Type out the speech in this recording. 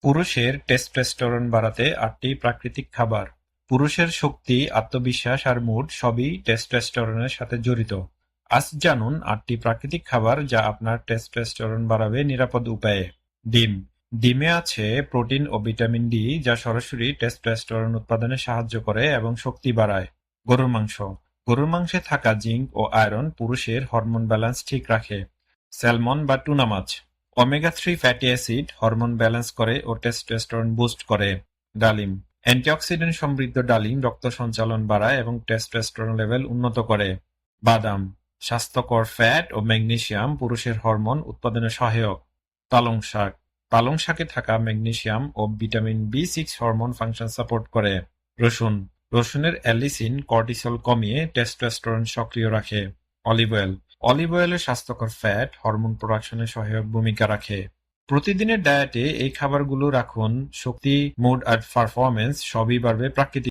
পুরুষের টেস্টোস্টেরন বাড়াতে ৮টি প্রাকৃতিক খাবার। পুরুষের শক্তি, আত্মবিশ্বাস আর মুড সবই টেস্টোস্টেরনের সাথে জড়িত। আজ জানুন ৮টি প্রাকৃতিক খাবার যা আপনার টেস্টোস্টেরন বাড়াবে নিরাপদ উপায়ে। ডিম। ডিমে আছে প্রোটিন ও ভিটামিন ডি যা সরাসরি টেস্টোস্টেরন উৎপাদনে সাহায্য করে এবং শক্তি বাড়ায়। গরুর মাংস। গরুর মাংসে থাকা জিঙ্ক ও আয়রন পুরুষের হরমোন ব্যালেন্স ঠিক রাখে। স্যালমন বা টুনা মাছ। Omega three fatty acid hormone balance করে ও টেস্টোস্টেরন বুস্ট করে। ডালিম। অ্যান্টিঅক্সিডেন্ট সমৃদ্ধ ডালিম রক্ত সঞ্চালন বাড়ায় এবং টেস্টোস্টেরন লেভেল উন্নত করে। বাদাম। স্বাস্থ্যকর ফ্যাট ও ম্যাগনেসিয়াম পুরুষের হরমোন উৎপাদনে সহায়ক। পালং শাক। পালং শাকে থাকা ম্যাগনেসিয়াম ও ভিটামিন বি6 হরমোন ফাংশন সাপোর্ট করে। রসুন। রসুনের অ্যালিসিন কর্টিসল কমিয়ে টেস্টোস্টেরন সক্রিয় রাখে। Olive oil. অলিভ অয়েলে স্বাস্থ্যকর ফ্যাট হরমোন প্রোডাকশনে সহায়ক ভূমিকা রাখে। প্রতিদিনের ডায়েটে এই খাবারগুলো রাখুন, শক্তি, মুড আর পারফরমেন্স সবই বাড়বে প্রাকৃতিক